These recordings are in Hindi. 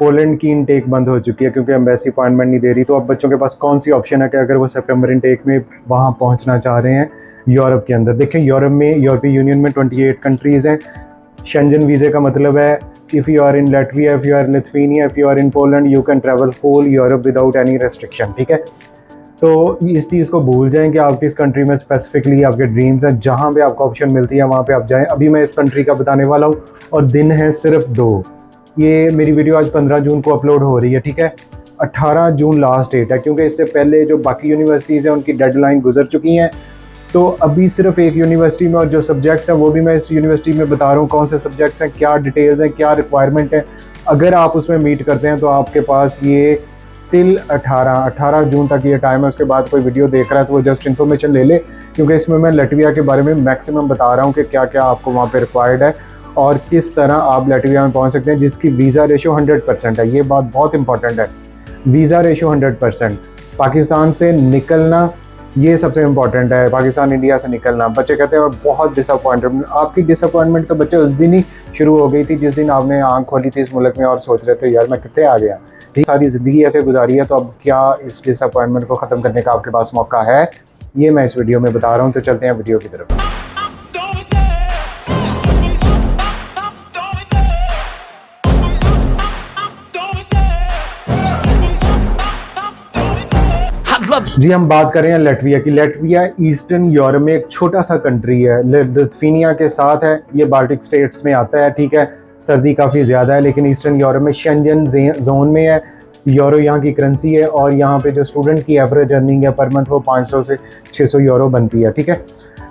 पोलैंड की इनटेक बंद हो चुकी है क्योंकि एम्बेसी अपॉइंटमेंट नहीं दे रही। तो अब बच्चों के पास कौन सी ऑप्शन है कि अगर वो सितंबर इनटेक में वहाँ पहुँचना चाह रहे हैं यूरोप के अंदर। देखें, यूरोपीय यूनियन में 28 कंट्रीज़ हैं। शेंजन वीज़े का मतलब है if you are in Latvia, if you are in Lithuania, if you are in Poland, you can travel whole Europe without any restriction. ठीक है, तो इस चीज़ को भूल जाएं कि आप किस कंट्री में स्पेसिफिकली आपके ड्रीम्स हैं। जहाँ पे आपको ऑप्शन मिलती है वहाँ पे आप जाएं। अभी मैं इस कंट्री का बताने वाला हूँ और दिन है सिर्फ 2। ये मेरी वीडियो आज 15 जून को अपलोड हो रही है। ठीक है, 18 जून लास्ट डेट है क्योंकि इससे पहले जो बाकी यूनिवर्सिटीज़ हैं उनकी डेडलाइन गुजर चुकी हैं। तो अभी सिर्फ एक यूनिवर्सिटी में और जो सब्जेक्ट्स हैं वो भी मैं इस यूनिवर्सिटी में बता रहा हूँ कौन से सब्जेक्ट्स हैं, क्या डिटेल्स हैं, क्या रिक्वायरमेंट है। अगर आप उसमें मीट करते हैं तो आपके पास ये टिल 18 जून तक ये टाइम है। उसके बाद कोई वीडियो देख रहा है तो वो जस्ट इन्फॉर्मेशन ले ले, क्योंकि इसमें मैं लैटविया के बारे में मैक्सिमम बता रहा हूँ कि क्या क्या आपको वहाँ पे रिक्वायर्ड है और किस तरह आप लैटविया में पहुँच सकते हैं, जिसकी वीज़ा रेशो 100% है। ये बात बहुत इंपॉर्टेंट है, वीज़ा रेशो 100%। पाकिस्तान से निकलना ये सबसे इम्पॉर्टेंट है, पाकिस्तान इंडिया से निकलना। बच्चे कहते हैं बहुत डिसअपॉइंटेड। आपकी डिसअपॉइंटमेंट तो बच्चे उस दिन ही शुरू हो गई थी जिस दिन आपने आंख खोली थी इस मुल्क में और सोच रहे थे यार मैं कितने आ गया। सारी ज़िंदगी ऐसे गुजारी है, तो अब क्या इस डिसअपॉइंटमेंट को ख़त्म करने का आपके पास मौका है, ये मैं इस वीडियो में बता रहा हूँ। तो चलते हैं वीडियो की तरफ। जी, हम बात कर रहे हैं लैटविया की। लैटविया ईस्टर्न यूरोप में एक छोटा सा कंट्री है, लिथुआनिया के साथ है। ये बाल्टिक स्टेट्स में आता है। ठीक है, सर्दी काफ़ी ज़्यादा है लेकिन ईस्टर्न यूरोप में शेंजन जोन में है। यूरो यहाँ की करेंसी है और यहाँ पे जो स्टूडेंट की एवरेज अर्निंग है पर मंथ वो 500 से 600 यूरो बनती है। ठीक है,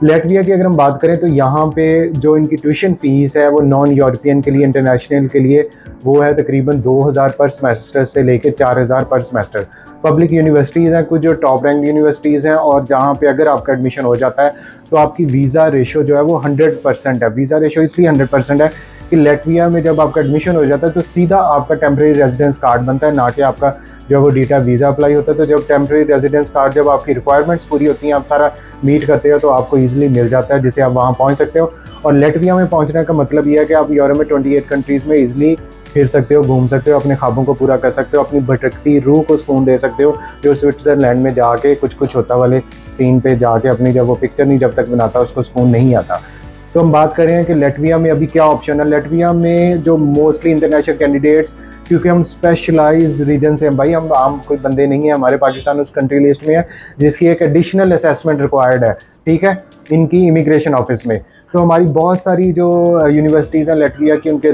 लैटविया की अगर हम बात करें तो यहाँ पे जो इनकी ट्यूशन फ़ीस है वो नॉन यूरोपियन के लिए, इंटरनेशनल के लिए वो है तकरीबन 2000 पर सेमेस्टर से लेके 4000 पर सेमेस्टर। पब्लिक यूनिवर्सिटीज़ हैं कुछ जो टॉप रैंक यूनिवर्सिटीज़ हैं और जहाँ पे अगर आपका एडमिशन हो जाता है तो आपकी वीज़ा रेशो जो है वो 100% है। वीज़ा रेशो इसलिए 100% है कि लैटविया में जब आपका एडमिशन हो जाता है तो सीधा आपका टेम्प्रेरी रेजिडेंस कार्ड बनता है, ना कि आपका जो वो डेटा वीज़ा अप्लाई होता है। तो जब टेम्प्रेरी रेजिडेंस कार्ड, जब आपकी रिक्वायरमेंट्स पूरी होती हैं, आप सारा मीट करते हो तो आपको ईजिली मिल जाता है जिससे आप वहाँ पहुँच सकते हो। और लैटविया में पहुँचने का मतलब ये है कि आप यूरोप में 28 कंट्रीज़ में ईजिली फिर सकते हो, घूम सकते हो, अपने ख्वाबों को पूरा कर सकते हो, अपनी भटकती रूह को सुकून दे सकते हो। जो स्विट्ज़रलैंड में जाके कुछ होता वाले सीन पे जाके अपनी जब वो पिक्चर नहीं जब तक बनाता उसको सुकून नहीं आता। तो हम बात कर रहे हैं कि लैटविया में अभी क्या ऑप्शन है। लैटविया में जो मोस्टली इंटरनेशनल कैंडिडेट्स, क्योंकि हम स्पेशलाइज्ड रीजन से हैं भाई, हम आम कोई बंदे नहीं हैं, हमारे पाकिस्तान उस कंट्री लिस्ट में है जिसकी एक एडिशनल असेसमेंट रिक्वायर्ड है। ठीक है, इनकी इमिग्रेशन ऑफिस में। तो हमारी बहुत सारी जो यूनिवर्सिटीज़ हैं लैटविया की, उनके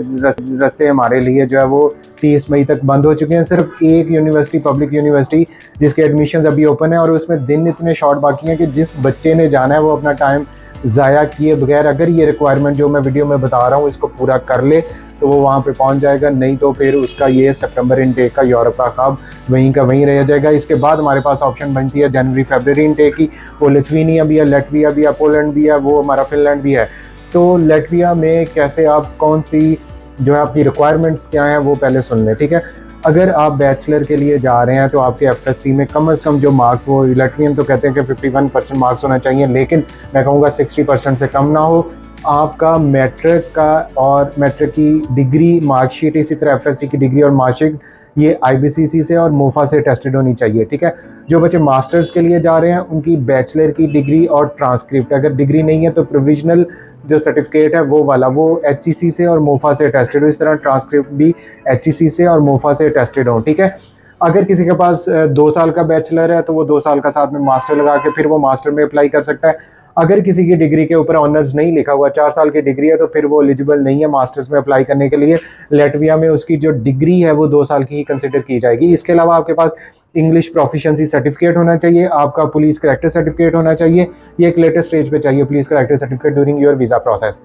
रास्ते हमारे लिए जो है वो 30 मई तक बंद हो चुके हैं। सिर्फ एक यूनिवर्सिटी, पब्लिक यूनिवर्सिटी, जिसके एडमिशन्स अभी ओपन है और उसमें दिन इतने शॉर्ट बाकी हैं कि जिस बच्चे ने जाना है वो अपना टाइम ज़ाया किए बगैर अगर ये रिक्वायरमेंट जो मैं वीडियो में बता रहा हूँ इसको पूरा कर ले तो वो वहाँ पे पहुँच जाएगा। नहीं तो फिर उसका ये सितंबर इनटेक का यूरोप का ख्वाब वहीं का वहीं रह जाएगा। इसके बाद हमारे पास ऑप्शन बनती है जनवरी फरवरी इनटेक की। वो लिथुआनिया भी है, लैटविया भी है, पोलैंड भी है, वो हमारा फिनलैंड भी है। तो लैटविया में कैसे आप कौन सी जो है आपकी रिक्वायरमेंट्स क्या हैं वो पहले सुन लें। ठीक है, अगर आप बैचलर के लिए जा रहे हैं तो आपके एफएससी में कम से कम जो मार्क्स, वो लैटवियन तो कहते हैं कि 51% मार्क्स होना चाहिए, लेकिन मैं कहूँगा 60% से कम ना हो। आपका मैट्रिक का और मैट्रिक की डिग्री मार्कशीट, इसी तरह एफएससी की डिग्री और मार्कशीट ये आईबीसीसी से और मोफा से टेस्टेड होनी चाहिए। ठीक है, जो बच्चे मास्टर्स के लिए जा रहे हैं उनकी बैचलर की डिग्री और ट्रांसक्रिप्ट, अगर डिग्री नहीं है तो प्रोविजनल जो सर्टिफिकेट है वो वाला, वो एचईसी से और मोफा से टेस्टेड हो। इस तरह ट्रांसक्रिप्ट भी एचईसी से और मोफा से टेस्टेड हो। ठीक है, अगर किसी के पास 2 साल का बैचलर है तो वो 2 साल का साथ में मास्टर लगा के फिर वो मास्टर में अप्लाई कर सकता है। अगर किसी की डिग्री के ऊपर ऑनर्स नहीं लिखा हुआ, 4 साल की डिग्री है, तो फिर वो एलिजिबल नहीं है मास्टर्स में अप्लाई करने के लिए। लैटविया में उसकी जो डिग्री है वो 2 साल की ही कंसिडर की जाएगी। इसके अलावा आपके पास इंग्लिश प्रोफिशिएंसी सर्टिफिकेट होना चाहिए, आपका पुलिस करैक्टर सर्टिफिकेट होना चाहिए। ये एक लेटेस्ट स्टेज पे चाहिए, police character certificate during your visa process.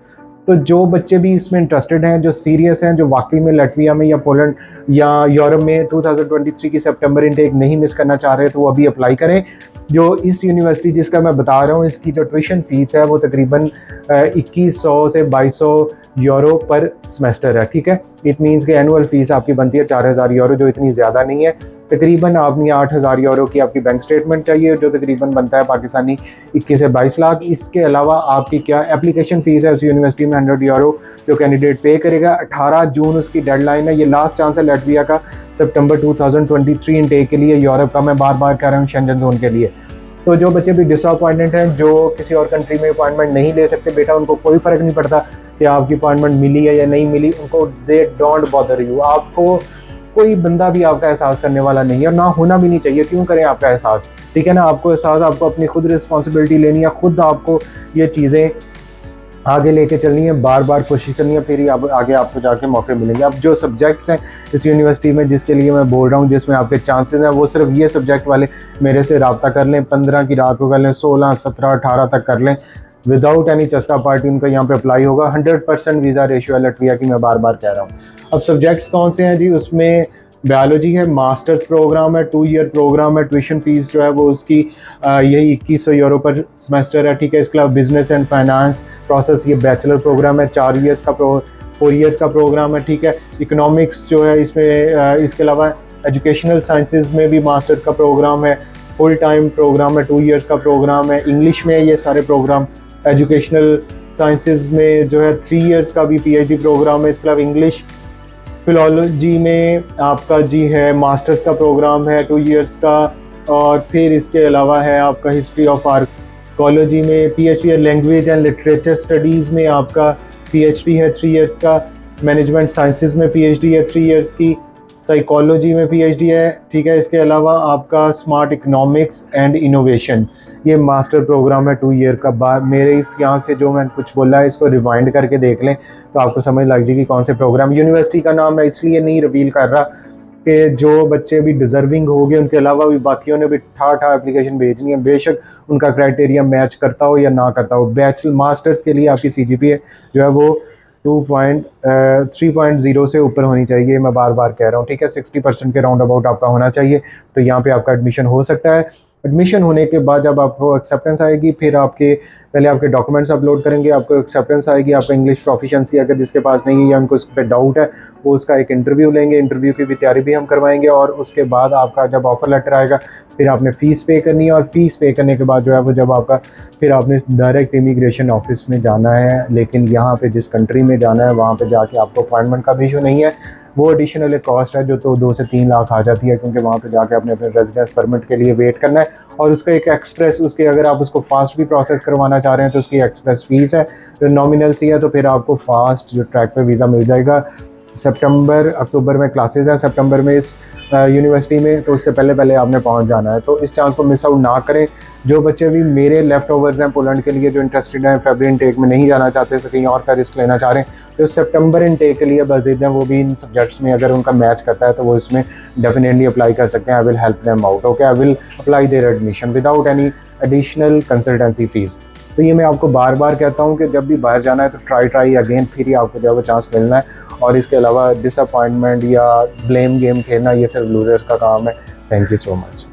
तो जो बच्चे भी इसमें इंटरेस्टेड हैं, जो सीरियस हैं, जो वाकई में लैटविया में या पोलैंड या यूरोप में 2023 की सितंबर इनटेक नहीं मिस करना चाह रहे तो वो अभी अप्लाई करें। जो इस यूनिवर्सिटी जिसका मैं बता रहा हूँ इसकी जो ट्यूशन फ़ीस है वो तकरीबन 2100 से 2200 यूरो पर सेमेस्टर है। ठीक है, इट मीन्स कि एनुअल फीस आपकी बनती है 4000 यूरो, जो इतनी ज़्यादा नहीं है। तकरीबन आपने 8000 यूरो की आपकी बैंक स्टेटमेंट चाहिए, जो तकरीबन बनता है पाकिस्तानी 21 से 22 लाख। इसके अलावा आपकी क्या एप्लीकेशन फ़ीस है उस यूनिवर्सिटी में 100 यूरो, जो कैंडिडेट पे करेगा। 18 जून उसकी डेडलाइन है। ये लास्ट चांस है लैटविया का सितंबर 2023 इनटेक के लिए, यूरोप का मैं बार बार कह रहा हूँ, शेंजन जोन के लिए। तो जो बच्चे भी डिसअपॉइंटेड हैं, जो किसी और कंट्री में अपॉइंटमेंट नहीं ले सकते, बेटा उनको कोई फ़र्क नहीं पड़ता कि आपकी अपॉइंटमेंट मिली है या नहीं मिली, उनको दे डोंट बॉदर यू। आपको कोई बंदा भी आपका एहसास करने वाला नहीं है और ना होना भी नहीं चाहिए। क्यों करें आपका एहसास, ठीक है ना। आपको एहसास, आपको अपनी खुद रिस्पॉन्सिबिलिटी लेनी है, खुद आपको ये चीज़ें आगे लेके चलनी है, बार बार कोशिश करनी है, फिर ही आप आगे आपको जाके मौके मिलेंगे। अब जो सब्जेक्ट्स हैं इस यूनिवर्सिटी में जिसके लिए मैं बोल रहा हूँ, जिसमें आपके चांसेस हैं, वो सिर्फ ये सब्जेक्ट वाले मेरे से रब्ता कर लें, 15 की रात को कर लें, 16, 17, 18 तक कर लें, विदाउट एनी चस्का पार्टी उनका यहाँ पे अप्लाई होगा। 100% वीज़ा रेशियो है लटविया की, मैं बार बार कह रहा हूँ। अब सब्जेक्ट्स कौन से हैं जी, उसमें बायोलॉजी है, मास्टर्स प्रोग्राम है, 2 ईयर प्रोग्राम है। ट्यूशन फीस जो है वो उसकी यही 2100 यूरो पर सेमेस्टर है, ठीक है। इसके अलावा बिजनेस एंड फाइनेंस प्रोसेस, ये बैचलर प्रोग्राम है, 4 ईयर्स का 4 ईयर्स का प्रोग्राम है, ठीक है। इकोनॉमिक्स जो है इसमें इसके अलावा एजुकेशनल साइंसेज में भी मास्टर का प्रोग्राम है, फुल टाइम प्रोग्राम है, 2 ईयर्स का प्रोग्राम है। इंग्लिश में ये सारे प्रोग्राम, एजुकेशनल साइंसेज में जो है 3 ईयर्स का भी PhD प्रोग्राम है। इसके अलावा इंग्लिश फिलोलॉजी में आपका जी है मास्टर्स का प्रोग्राम है 2 ईयर्स का, और फिर इसके अलावा है आपका हिस्ट्री ऑफ आर्कोलॉजी में PhD है। लैंग्वेज एंड लिटरेचर स्टडीज़ में आपका PhD है 3 ईयर्स का। मैनेजमेंट साइंसेज में PhD है 3 ईयर्स की। साइकोलॉजी में PhD है, ठीक है। इसके अलावा आपका स्मार्ट इकोनॉमिक्स एंड इनोवेशन, ये मास्टर प्रोग्राम है 2 ईयर का। बाद मेरे इस यहाँ से जो मैं कुछ बोला है इसको रिवाइंड करके देख लें तो आपको समझ लग जाएगी कौन से प्रोग्राम। यूनिवर्सिटी का नाम मैं इसलिए नहीं रिवील कर रहा कि जो बच्चे भी डिज़र्विंग हो गए, उनके अलावा भी बाकियों ने भी ठा एप्लीकेशन भेजनी है, बेशक उनका क्राइटेरिया मैच करता हो या ना करता हो। बैचलर मास्टर्स के लिए आपकी CGPA जो है वो 3.0 से ऊपर होनी चाहिए, मैं बार बार कह रहा हूँ, ठीक है। 60% के राउंड अबाउट आपका होना चाहिए, तो यहाँ पे आपका एडमिशन हो सकता है। एडमिशन होने के बाद जब आपको एक्सेप्टेंस आएगी, फिर आपके पहले आपके डॉक्यूमेंट्स अपलोड करेंगे, आपको एक्सेप्टेंस आएगी। आपका इंग्लिश प्रोफिशिएंसी अगर जिसके पास नहीं है या उनको उस पर डाउट है, वो उसका एक इंटरव्यू लेंगे, इंटरव्यू की भी तैयारी भी हम करवाएंगे। और उसके बाद आपका जब ऑफ़र लेटर आएगा, फिर आपने फ़ीस पे करनी है, और फ़ीस पे करने के बाद जो है वो जब आपका, फिर आपने डायरेक्ट इमिग्रेशन ऑफिस में जाना है। लेकिन यहाँ पे जिस कंट्री में जाना है वहाँ पे जाके आपको अपॉइंटमेंट का भी इशू नहीं है, वो एडिशनल एक कॉस्ट है जो तो 2 से 3 लाख आ जाती है, क्योंकि वहाँ पे जाके अपने रेजिडेंस परमिट के लिए वेट करना है। और उसका एक एक्सप्रेस, उसके अगर आप उसको फास्ट भी प्रोसेस करवाना चाह रहे हैं तो उसकी एक्सप्रेस फ़ीस है जो नॉमिनल सी है, तो फिर आपको फास्ट जो ट्रैक पे वीज़ा मिल जाएगा। सितंबर अक्टूबर में क्लासेस हैं, सितंबर में इस यूनिवर्सिटी में, तो उससे पहले पहले आपने पहुंच जाना है। तो इस चांस को मिस आउट ना करें। जो बच्चे भी मेरे लेफ़्ट ओवर्स हैं पोलैंड के लिए, जो इंटरेस्टेड हैं, फरवरी इनटेक में नहीं जाना चाहते, तो कहीं और का रिस्क लेना चाह रहे हैं, जो सितंबर इनटेक के लिए बस देते हैं, वो भी इन सब्जेक्ट्स में अगर उनका मैच करता है तो वो इसमें डेफिनेटली अप्लाई कर सकते हैं। I will help them out, okay. I will apply there admission without any additional consultancy fees. तो ये मैं आपको बार बार कहता हूँ कि जब भी बाहर जाना है तो ट्राई अगेन, फिर ही आपको जो है वो चांस मिलना है। और इसके अलावा डिसअपॉइंटमेंट या ब्लेम गेम खेलना, ये सिर्फ लूजर्स का काम है। Thank you so much.